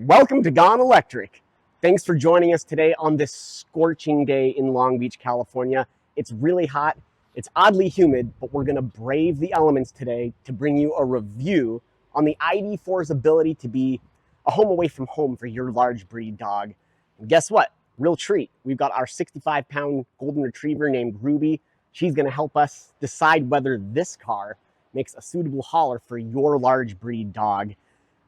Welcome to Gone Electric. Thanks for joining us today on this scorching day in Long Beach, California. It's really hot, it's oddly humid, but we're gonna brave the elements today to bring you a review on the ID.4's ability to be a home away from home for your large breed dog. And guess what? Real treat. We've got our 65-pound golden retriever named Ruby. She's gonna help us decide whether this car makes a suitable hauler for your large breed dog.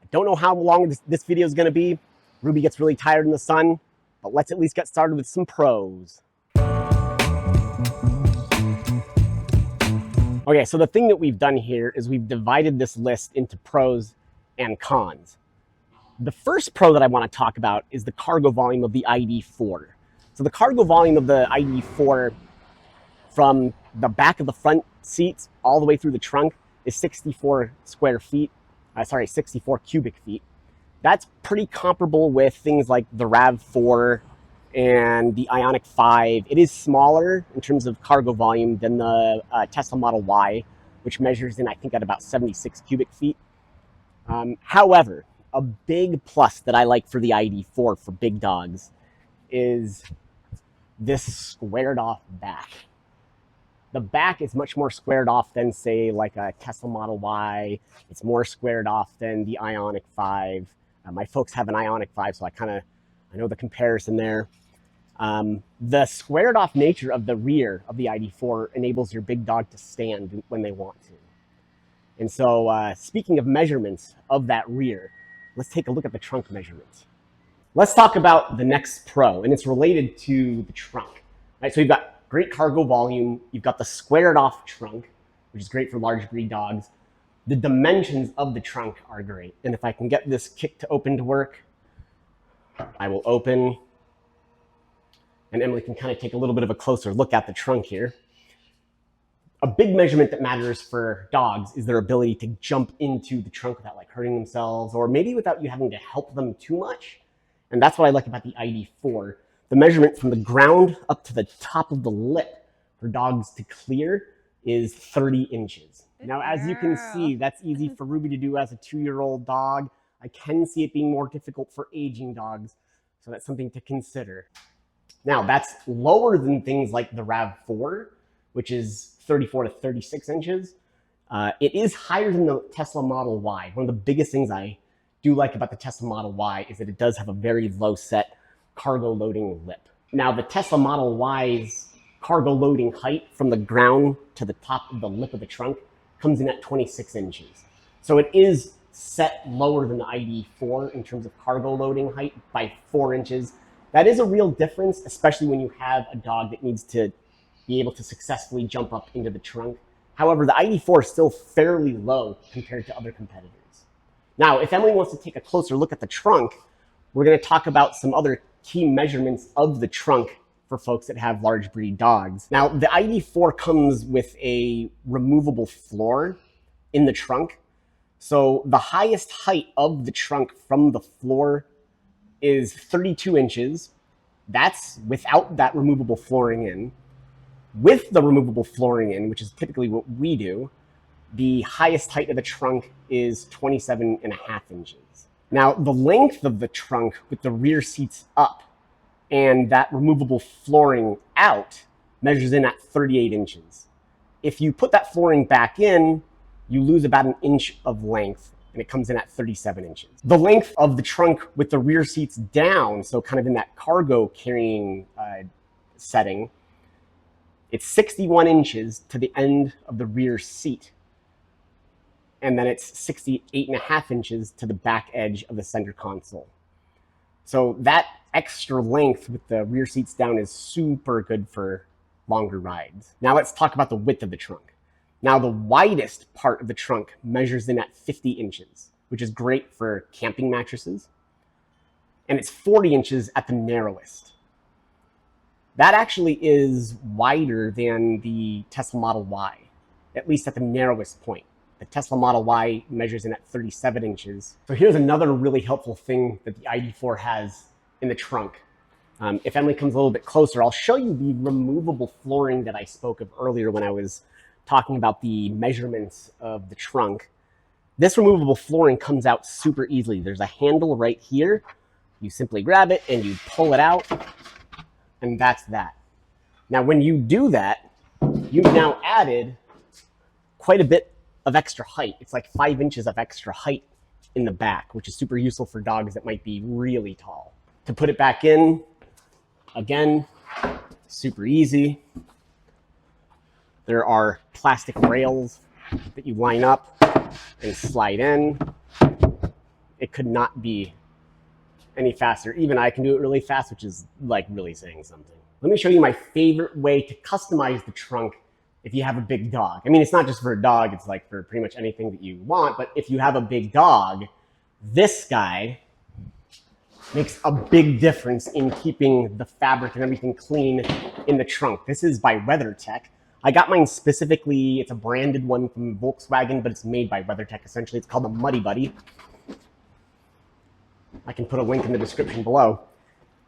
I don't know how long this video is going to be. Ruby gets really tired in the sun, but let's at least get started with some pros. Okay, so the thing that we've done here is we've divided this list into pros and cons. The first pro that I want to talk about is the cargo volume of the ID.4. So the cargo volume of the ID.4 from the back of the front seats all the way through the trunk is 64 cubic feet. That's pretty comparable with things like the RAV4 and the Ioniq 5. It is smaller in terms of cargo volume than the Tesla Model Y, which measures in, I think, at about 76 cubic feet. However, a big plus that I like for the ID.4 for big dogs is this squared off back. The back is much more squared off than, say, like a Tesla Model Y. It's more squared off than the Ioniq 5. My folks have an Ioniq 5, so I know the comparison there. The squared off nature of the rear of the ID.4 enables your big dog to stand when they want to. And so speaking of measurements of that rear, let's take a look at the trunk measurements. Let's talk about the next pro, and it's related to the trunk. Right, so you've got great cargo volume. You've got the squared off trunk, which is great for large breed dogs. The dimensions of the trunk are great. And if I can get this kick to open to work, I will open. And Emily can kind of take a little bit of a closer look at the trunk here. A big measurement that matters for dogs is their ability to jump into the trunk without like hurting themselves, or maybe without you having to help them too much. And that's what I like about the ID.4. The measurement from the ground up to the top of the lip for dogs to clear is 30 inches. Now, as you can see, that's easy for Ruby to do as a 2-year-old dog. I can see it being more difficult for aging dogs, so that's something to consider. Now, that's lower than things like the RAV4, which is 34 to 36 inches. It is higher than the Tesla Model Y. One of the biggest things I do like about the Tesla Model Y is that it does have a very low set cargo loading lip. Now, the Tesla Model Y's cargo loading height from the ground to the top of the lip of the trunk comes in at 26 inches. So it is set lower than the ID.4 in terms of cargo loading height by 4 inches. That is a real difference, especially when you have a dog that needs to be able to successfully jump up into the trunk. However, the ID.4 is still fairly low compared to other competitors. Now, if Emily wants to take a closer look at the trunk, we're going to talk about some other key measurements of the trunk for folks that have large breed dogs. Now, the ID.4 comes with a removable floor in the trunk. So the highest height of the trunk from the floor is 32 inches. That's without that removable flooring in. With the removable flooring in, which is typically what we do, the highest height of the trunk is 27.5 inches. Now, the length of the trunk with the rear seats up and that removable flooring out measures in at 38 inches. If you put that flooring back in, you lose about 1 inch of length, and it comes in at 37 inches. The length of the trunk with the rear seats down, so kind of in that cargo carrying setting, it's 61 inches to the end of the rear seat. And then it's 68.5 inches to the back edge of the center console. So that extra length with the rear seats down is super good for longer rides. Now let's talk about the width of the trunk. Now the widest part of the trunk measures in at 50 inches, which is great for camping mattresses. And it's 40 inches at the narrowest. That actually is wider than the Tesla Model Y, at least at the narrowest point. The Tesla Model Y measures in at 37 inches. So here's another really helpful thing that the ID.4 has in the trunk. If Emily comes a little bit closer, I'll show you the removable flooring that I spoke of earlier when I was talking about the measurements of the trunk. This removable flooring comes out super easily. There's a handle right here. You simply grab it and you pull it out, and that's that. Now, when you do that, you've now added quite a bit of extra height. It's like 5 inches of extra height in the back, which is super useful for dogs that might be really tall. To put it back in, again, super easy. There are plastic rails that you line up and slide in. It could not be any faster. Even I can do it really fast, which is like really saying something. Let me show you my favorite way to customize the trunk if you have a big dog. I mean, it's not just for a dog, it's like for pretty much anything that you want, but if you have a big dog, this guy makes a big difference in keeping the fabric and everything clean in the trunk. This is by WeatherTech. I got mine specifically, it's a branded one from Volkswagen, but it's made by WeatherTech essentially. It's called the Muddy Buddy. I can put a link in the description below.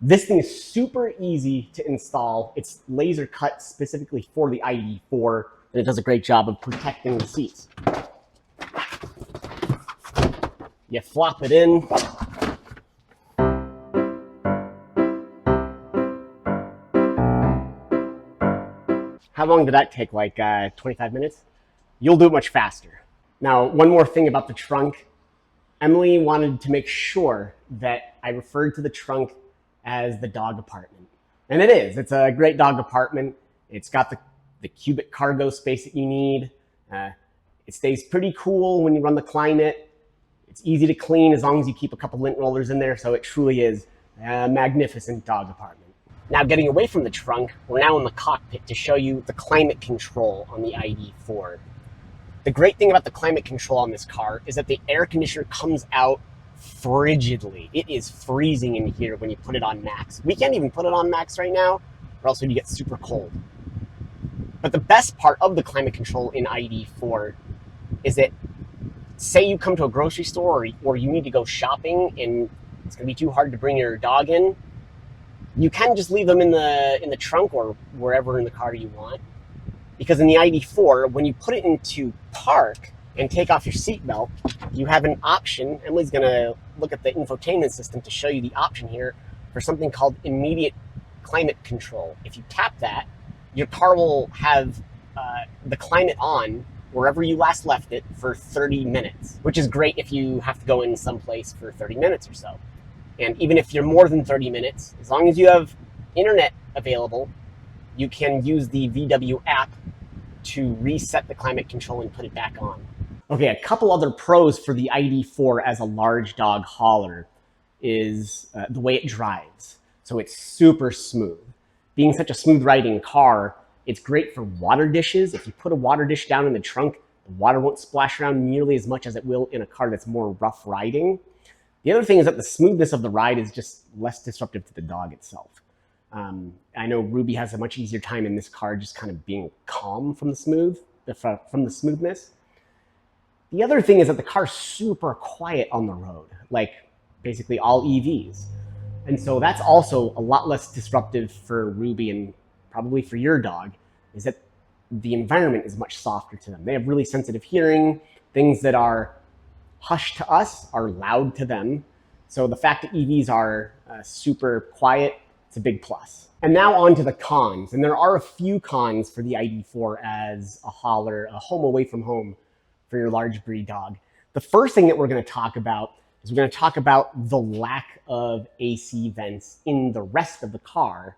This thing is super easy to install. It's laser cut specifically for the ID.4, and it does a great job of protecting the seats. You flop it in. How long did that take? Like 25 minutes? You'll do it much faster. Now, one more thing about the trunk. Emily wanted to make sure that I referred to the trunk as the dog apartment. And it is. It's a great dog apartment. It's got the cubic cargo space that you need. It stays pretty cool when you run the climate. It's easy to clean as long as you keep a couple lint rollers in there. So it truly is a magnificent dog apartment. Now, getting away from the trunk, we're now in the cockpit to show you the climate control on the ID.4. The great thing about the climate control on this car is that the air conditioner comes out frigidly. It is freezing in here when you put it on max. We can't even put it on max right now, or else you get super cold. But the best part of the climate control in ID.4 is that, say you come to a grocery store or you need to go shopping and it's going to be too hard to bring your dog in, you can just leave them in the trunk or wherever in the car you want. Because in the ID.4, when you put it into park and take off your seatbelt, you have an option. Emily's going to look at the infotainment system to show you the option here for something called immediate climate control. If you tap that, your car will have the climate on wherever you last left it for 30 minutes, which is great if you have to go in someplace for 30 minutes or so. And even if you're more than 30 minutes, as long as you have internet available, you can use the VW app to reset the climate control and put it back on. Okay, a couple other pros for the ID.4 as a large dog hauler is the way it drives. So it's super smooth. Being such a smooth riding car, it's great for water dishes. If you put a water dish down in the trunk, the water won't splash around nearly as much as it will in a car that's more rough riding. The other thing is that the smoothness of the ride is just less disruptive to the dog itself. I know Ruby has a much easier time in this car just kind of being calm from the smoothness. The other thing is that the car's super quiet on the road, like basically all EVs. And so that's also a lot less disruptive for Ruby and probably for your dog, is that the environment is much softer to them. They have really sensitive hearing. Things that are hushed to us are loud to them. So the fact that EVs are super quiet, it's a big plus. And now on to the cons. And there are a few cons for the ID.4 as a hauler, a home away from home for your large breed dog. The first thing that we're going to talk about is we're going to talk about the lack of AC vents in the rest of the car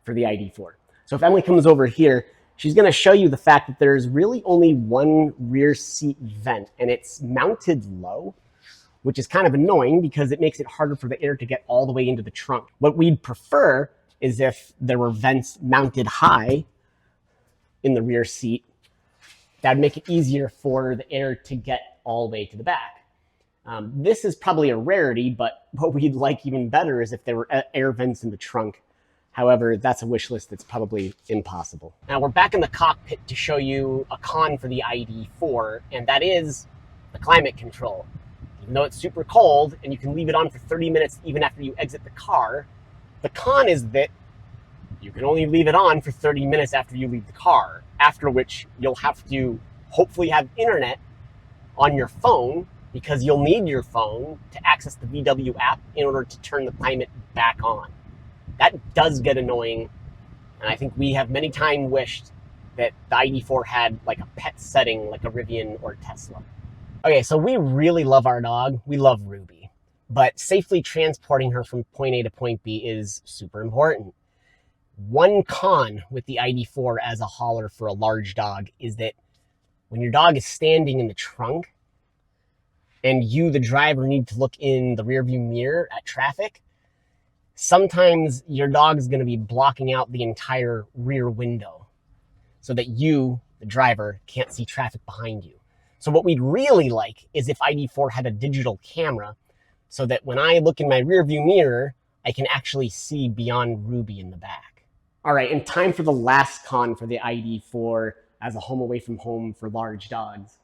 for the ID.4. So if Emily comes over here, she's going to show you the fact that there's really only one rear seat vent, and it's mounted low, which is kind of annoying because it makes it harder for the air to get all the way into the trunk. What we'd prefer is if there were vents mounted high in the rear seat. That'd make it easier for the air to get all the way to the back. This is probably a rarity, but what we'd like even better is if there were air vents in the trunk. However, that's a wish list that's probably impossible. Now we're back in the cockpit to show you a con for the ID.4, and that is the climate control. Even though it's super cold and you can leave it on for 30 minutes even after you exit the car, the con is that you can only leave it on for 30 minutes after you leave the car, after which you'll have to hopefully have internet on your phone, because you'll need your phone to access the VW app in order to turn the climate back on. That does get annoying, and I think we have many times wished that the ID.4 had like a pet setting like a Rivian or Tesla. Okay, so we really love our dog. We love Ruby. But safely transporting her from point A to point B is super important. One con with the ID.4 as a hauler for a large dog is that when your dog is standing in the trunk and you, the driver, need to look in the rearview mirror at traffic, sometimes your dog is going to be blocking out the entire rear window so that you, the driver, can't see traffic behind you. So what we'd really like is if ID.4 had a digital camera so that when I look in my rearview mirror, I can actually see beyond Ruby in the back. All right, and time for the last con for the ID.4 as a home away from home for large dogs.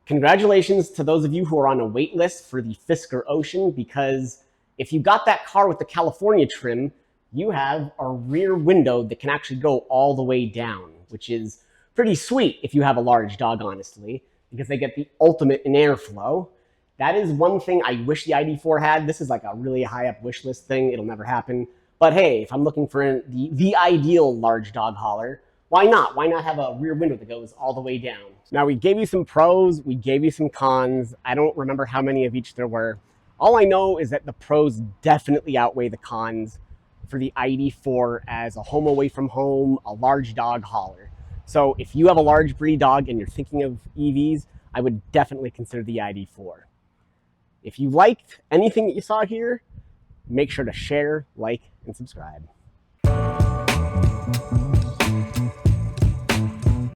Congratulations to those of you who are on a wait list for the Fisker Ocean, because if you got that car with the California trim, you have a rear window that can actually go all the way down, which is pretty sweet if you have a large dog, honestly, because they get the ultimate in airflow. That is one thing I wish the ID.4 had. This is like a really high up wish list thing. It'll never happen. But hey, if I'm looking for the ideal large dog hauler, why not? Why not have a rear window that goes all the way down? Now, we gave you some pros, we gave you some cons. I don't remember how many of each there were. All I know is that the pros definitely outweigh the cons for the ID.4 as a home away from home, a large dog hauler. So if you have a large breed dog and you're thinking of EVs, I would definitely consider the ID.4. If you liked anything that you saw here, make sure to share, like, and subscribe.